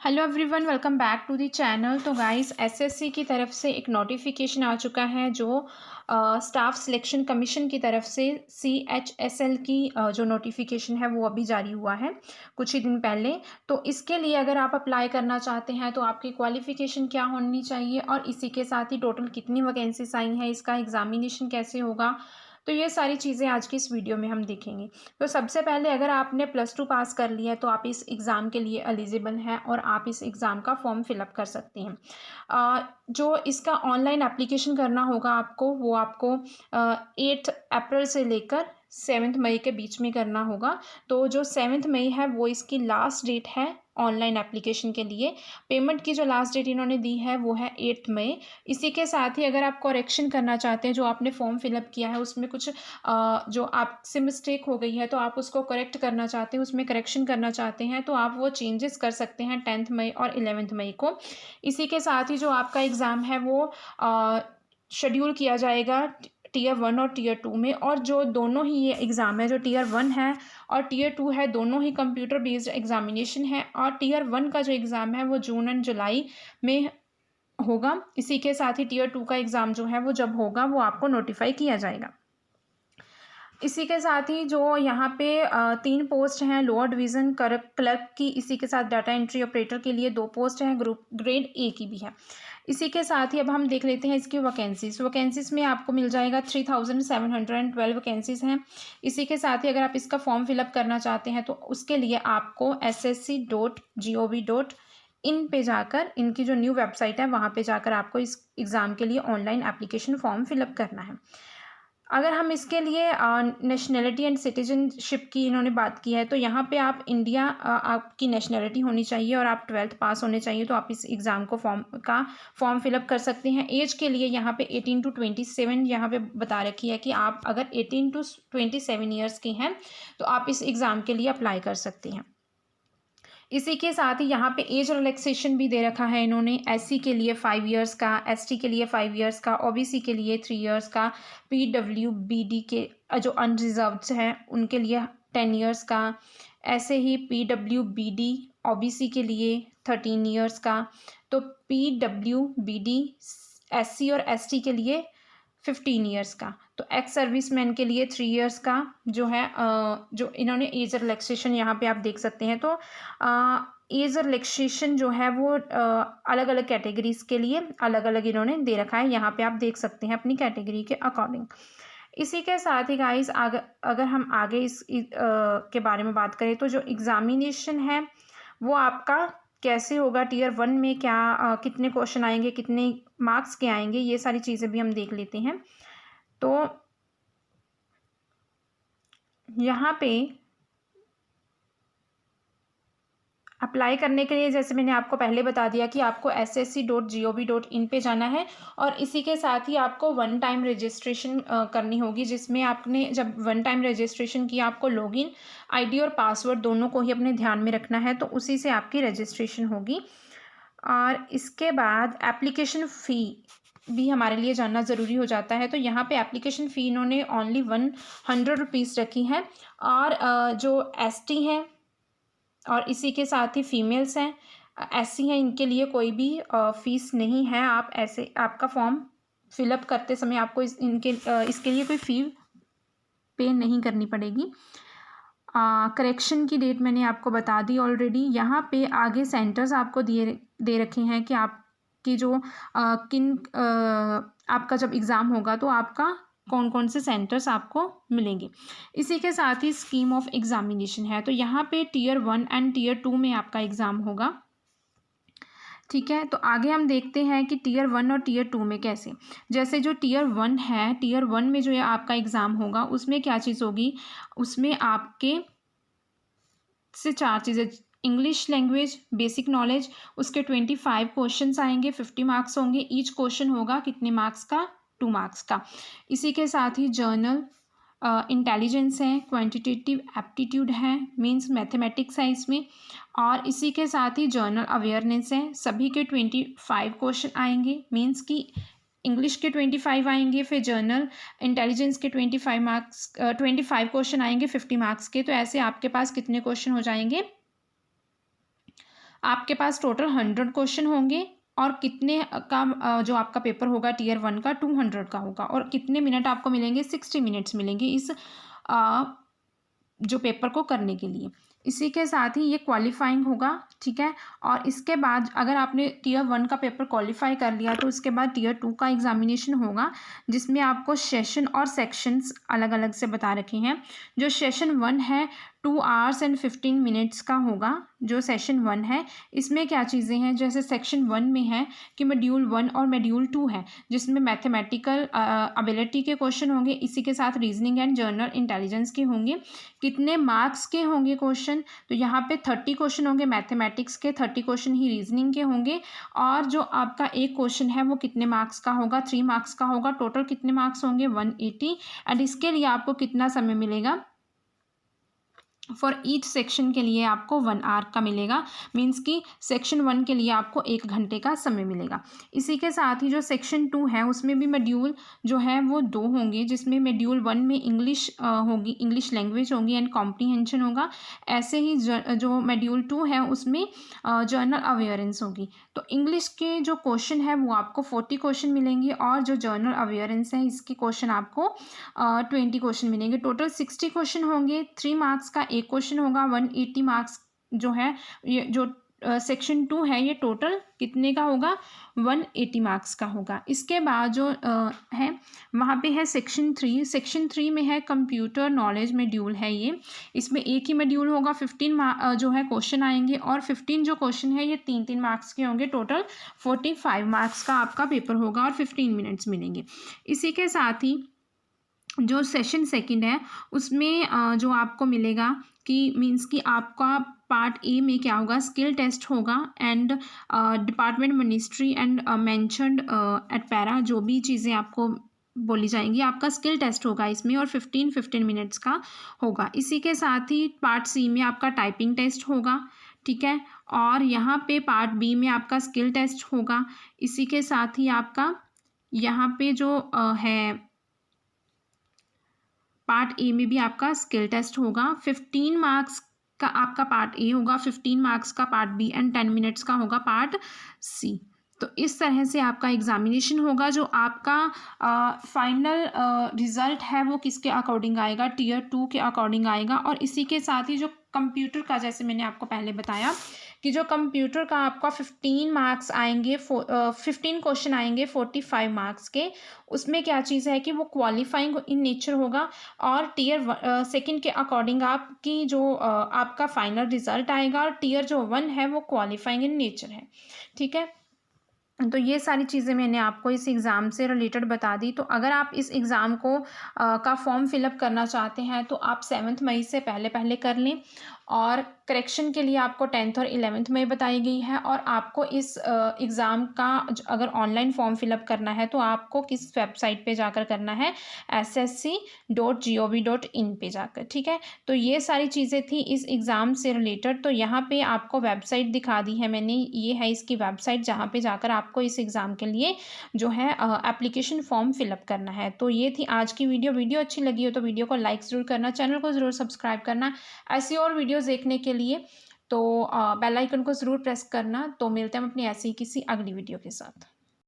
Hello everyone, welcome back to the channel. तो guys, SSC की तरफ से एक नोटिफिकेशन आ चुका है जो स्टाफ सिलेक्शन कमीशन की तरफ से सीएचएसएल की जो नोटिफिकेशन है वो अभी जारी हुआ है कुछ ही दिन पहले। तो इसके लिए अगर आप अप्लाई करना चाहते हैं तो आपकी क्वालिफिकेशन क्या होनी चाहिए और इसी के साथ ही टोटल कितनी वैकेंसीज आई हैं, इसका एग्जामिनेशन कैसे होगा, तो ये सारी चीज़ें आज की इस वीडियो में हम देखेंगे। तो सबसे पहले अगर आपने +2 पास कर लिया है तो आप इस एग्ज़ाम के लिए एलिजिबल हैं और आप इस एग्ज़ाम का फॉर्म फिलअप कर सकते हैं। जो इसका ऑनलाइन एप्लीकेशन करना होगा आपको, वो आपको 8 अप्रैल से लेकर 7 मई के बीच में करना होगा। तो जो 7 मई है वो इसकी लास्ट डेट है ऑनलाइन एप्लीकेशन के लिए। पेमेंट की जो लास्ट डेट इन्होंने दी है वो है 8 मई। इसी के साथ ही अगर आप करेक्शन करना चाहते हैं, जो आपने फॉर्म फिलअप किया है उसमें कुछ जो आपसे मिस्टेक हो गई है तो आप उसको करेक्ट करना चाहते हैं, उसमें करेक्शन करना चाहते हैं, तो आप वो चेंजेस कर सकते हैं 10 मई और 11 मई को। इसी के साथ ही जो आपका एग्ज़ाम है वो शेड्यूल किया जाएगा टीयर 1 और टीयर 2 में। और जो दोनों ही ये एग्ज़ाम है, जो टीयर 1 है और टीयर 2 है, दोनों ही कंप्यूटर बेस्ड एग्जामिनेशन है। और टीयर 1 का जो एग्ज़ाम है वो जून एंड जुलाई में होगा। इसी के साथ ही टीयर 2 का एग्ज़ाम जो है वो जब होगा वो आपको नोटिफाई किया जाएगा। इसी के साथ ही जो यहाँ पे 3 पोस्ट हैं लोअर डिवीज़न क्लर्क की। इसी के साथ डाटा एंट्री ऑपरेटर के लिए 2 पोस्ट हैं, ग्रेड ए की भी है। इसी के साथ ही अब हम देख लेते हैं इसकी वैकेंसीज़ में आपको मिल जाएगा 3712 वैकेंसीज़ हैं। इसी के साथ ही अगर आप इसका फॉर्म फिलअप करना चाहते हैं तो उसके लिए आपको ssc.gov.in पे जाकर, इनकी जो न्यू वेबसाइट है वहाँ पे जाकर आपको इस एग्ज़ाम के लिए ऑनलाइन एप्लीकेशन फॉर्म फिलअप करना है। अगर हम इसके लिए नेशनैलिटी एंड सिटीजनशिप की इन्होंने बात की है तो यहाँ पे आप इंडिया आपकी नेशनैलिटी होनी चाहिए और आप 12th पास होने चाहिए, तो आप इस एग्ज़ाम को फॉर्म फिलअप कर सकते हैं। एज के लिए यहाँ पे 18 to 27 यहाँ पे बता रखी है कि आप अगर 18 to 27 ईयर्स के हैं तो आप इस एग्ज़ाम के लिए अप्लाई कर सकते हैं। इसी के साथ ही यहाँ पे एज रिलैक्सेशन भी दे रखा है इन्होंने। एससी के लिए 5 इयर्स का, एसटी के लिए 5 इयर्स का, ओबीसी के लिए 3 इयर्स का, पीडब्ल्यूबीडी के जो अनरिजर्व्ड हैं उनके लिए 10 इयर्स का, ऐसे ही पीडब्ल्यूबीडी ओबीसी के लिए 13 इयर्स का। तो पीडब्ल्यूबीडी एससी और एसटी के लिए 15 इयर्स का। तो एक्स सर्विसमैन के लिए 3 इयर्स का जो है जो इन्होंने एज रिलैक्सेशन यहाँ पे आप देख सकते हैं। तो एज रिलैक्सेशन जो है वो अलग अलग कैटेगरीज के लिए अलग अलग इन्होंने दे रखा है, यहाँ पे आप देख सकते हैं अपनी कैटेगरी के अकॉर्डिंग। इसी के साथ ही गाइस अगर हम आगे के बारे में बात करें तो जो एग्ज़ामिनेशन है वो आपका कैसे होगा, टीयर 1 में क्या कितने क्वेश्चन आएंगे, कितने मार्क्स के आएंगे, ये सारी चीज़ें भी हम देख लेते हैं। तो यहाँ पे अप्लाई करने के लिए जैसे मैंने आपको पहले बता दिया कि आपको ssc.gov.in पे जाना है और इसी के साथ ही आपको 1 टाइम रजिस्ट्रेशन करनी होगी, जिसमें आपने जब 1 टाइम रजिस्ट्रेशन किया आपको लॉगिन आईडी और पासवर्ड दोनों को ही अपने ध्यान में रखना है, तो उसी से आपकी रजिस्ट्रेशन होगी। और इसके बाद एप्लीकेशन फ़ी भी हमारे लिए जानना ज़रूरी हो जाता है। तो यहाँ पे एप्लीकेशन फ़ी इन्होंने ओनली 100 रुपीज़ रखी है। और जो एसटी हैं और इसी के साथ ही फीमेल्स हैं, एससी हैं, इनके लिए कोई भी फ़ीस नहीं है। आप ऐसे आपका फॉर्म फिलअप करते समय आपको इसके लिए कोई फ़ी पे नहीं करनी पड़ेगी। करेक्शन की डेट मैंने आपको बता दी ऑलरेडी। यहाँ पे आगे सेंटर्स आपको दे रखे हैं कि आपकी जो आपका जब एग्ज़ाम होगा तो आपका कौन कौन से सेंटर्स आपको मिलेंगे। इसी के साथ ही स्कीम ऑफ एग्ज़ामिनेशन है। तो यहाँ पे टीयर 1 एंड टीयर 2 में आपका एग्ज़ाम होगा, ठीक है। तो आगे हम देखते हैं कि टीयर 1 और टीयर 2 में कैसे। जैसे जो टीयर 1 है, टीयर 1 में जो है आपका एग्ज़ाम होगा उसमें क्या चीज़ होगी, उसमें आपके से 4 चीज़ें, इंग्लिश लैंग्वेज बेसिक नॉलेज, उसके 25 क्वेश्चंस आएंगे, 50 मार्क्स होंगे। ईच क्वेश्चन होगा कितने मार्क्स का, 2 मार्क्स का। इसी के साथ ही जर्नल इंटेलिजेंस है, क्वांटिटेटिव एप्टीट्यूड है, मीन्स मैथमेटिक्स है इसमें। और इसी के साथ ही जर्नल अवेयरनेस है, सभी के 25 क्वेश्चन आएंगे, मीन्स कि इंग्लिश के 25 आएंगे, फिर जर्नल इंटेलिजेंस के 25 क्वेश्चन आएंगे 50 मार्क्स के। तो ऐसे आपके पास कितने क्वेश्चन हो जाएंगे, आपके पास टोटल 100 क्वेश्चन होंगे और कितने का जो आपका पेपर होगा टीयर 1 का 200 का होगा और कितने मिनट आपको मिलेंगे 60 मिनट्स मिलेंगे इस जो पेपर को करने के लिए। इसी के साथ ही ये क्वालिफाइंग होगा, ठीक है। और इसके बाद अगर आपने टीयर 1 का पेपर क्वालिफाई कर लिया तो उसके बाद टीयर 2 का एग्जामिनेशन होगा, जिसमें आपको सेशन और सेक्शंस अलग अलग से बता रखे हैं। जो सेशन 1 है 2 आवर्स एंड 15 मिनट्स का होगा। जो सेशन 1 है इसमें क्या चीज़ें हैं, जैसे सेक्शन 1 में है कि मॉड्यूल 1 और मॉड्यूल 2 है, जिसमें मैथमेटिकल एबिलिटी के क्वेश्चन होंगे, इसी के साथ रीजनिंग एंड जनरल इंटेलिजेंस के होंगे। कितने मार्क्स के होंगे क्वेश्चन, तो यहाँ पे 30 क्वेश्चन होंगे मैथमेटिक्स के, 30 क्वेश्चन ही रीजनिंग के होंगे। और जो आपका एक क्वेश्चन है वो कितने मार्क्स का होगा, 3 मार्क्स का होगा। टोटल कितने मार्क्स होंगे 180। एंड इसके लिए आपको कितना समय मिलेगा, फॉर ईच सेक्शन के लिए आपको 1 आवर का मिलेगा। मीन्स कि सेक्शन 1 के लिए आपको 1 घंटे का समय मिलेगा। इसी के साथ ही जो सेक्शन 2 है उसमें भी मॉड्यूल जो है वो 2 होंगे, जिसमें मॉड्यूल 1 में इंग्लिश होगी, इंग्लिश लैंग्वेज होगी एंड कॉम्प्रीहेंशन होगा। ऐसे ही जो मॉड्यूल 2 है उसमें जर्नल अवेयरेंस होगी। तो इंग्लिश के जो क्वेश्चन है वो आपको 40 क्वेश्चन मिलेंगे और जो जर्नल अवेयरेंस है इसके क्वेश्चन आपको 20 क्वेश्चन मिलेंगे। टोटल 60 क्वेश्चन होंगे। 3 मार्क्स का एक क्वेश्चन होगा। 180 मार्क्स जो है ये जो सेक्शन 2 है ये टोटल कितने का होगा, 180 मार्क्स का होगा। इसके बाद जो है वहाँ पे है सेक्शन 3। सेक्शन 3 में है कंप्यूटर नॉलेज मॉड्यूल है ये। इसमें एक ही मॉड्यूल होगा, 15 जो है क्वेश्चन आएंगे और 15 जो क्वेश्चन है ये 3-3 मार्क्स के होंगे। टोटल 45 मार्क्स का आपका पेपर होगा और 15 मिनट्स मिलेंगे। इसी के साथ ही जो सेशन सेकंड है उसमें जो आपको मिलेगा कि मीन्स कि आपका पार्ट ए में क्या होगा, स्किल टेस्ट होगा and department ministry and mentioned eight para, जो भी चीज़ें आपको बोली जाएंगी आपका स्किल टेस्ट होगा इसमें और 15 मिनट्स का होगा। इसी के साथ ही पार्ट सी में आपका टाइपिंग टेस्ट होगा, ठीक है। और यहाँ पे पार्ट बी में आपका स्किल टेस्ट होगा। इसी के साथ ही आपका यहाँ पे जो है पार्ट ए में भी आपका स्किल टेस्ट होगा। 15 मार्क्स का आपका पार्ट ए होगा, 15 मार्क्स का पार्ट बी एंड 10 मिनट्स का होगा पार्ट सी। तो इस तरह से आपका एग्जामिनेशन होगा। जो आपका फाइनल रिजल्ट है वो किसके अकॉर्डिंग आएगा, टीयर 2 के अकॉर्डिंग आएगा। और इसी के साथ ही जो कंप्यूटर का, जैसे मैंने आपको पहले बताया कि जो कंप्यूटर का आपका 15 मार्क्स आएंगे, 15 क्वेश्चन आएंगे 45 मार्क्स के, उसमें क्या चीज़ है कि वो क्वालिफाइंग इन नेचर होगा। और टीयर 2 के अकॉर्डिंग आपकी जो आपका फाइनल रिजल्ट आएगा। और टीयर जो 1 है वो क्वालिफाइंग इन नेचर है, ठीक है। तो ये सारी चीज़ें मैंने आपको इस एग्ज़ाम से रिलेटेड बता दी। तो अगर आप इस एग्ज़ाम को का फॉर्म फिलअप करना चाहते हैं तो आप 7 मई से पहले पहले कर लें। और करेक्शन के लिए आपको 10th और 11th मई बताई गई है। और आपको इस एग्ज़ाम का अगर ऑनलाइन फॉर्म फिलअप करना है तो आपको किस वेबसाइट पे जाकर करना है, ssc.gov.in पे जाकर, ठीक है। तो ये सारी चीज़ें थी इस एग्ज़ाम से रिलेटेड। तो यहाँ पे आपको वेबसाइट दिखा दी है मैंने, ये है इसकी वेबसाइट जहाँ पे जाकर आपको इस एग्ज़ाम के लिए जो है एप्लीकेशन फॉर्म फिलअप करना है। तो ये थी आज की वीडियो अच्छी लगी हो तो वीडियो को लाइक ज़रूर करना, चैनल को ज़रूर सब्सक्राइब करना ऐसी और वीडियोस देखने के लिए। तो बेल आइकन को ज़रूर प्रेस करना। तो मिलते हैं हम अपनी ऐसी किसी अगली वीडियो के साथ।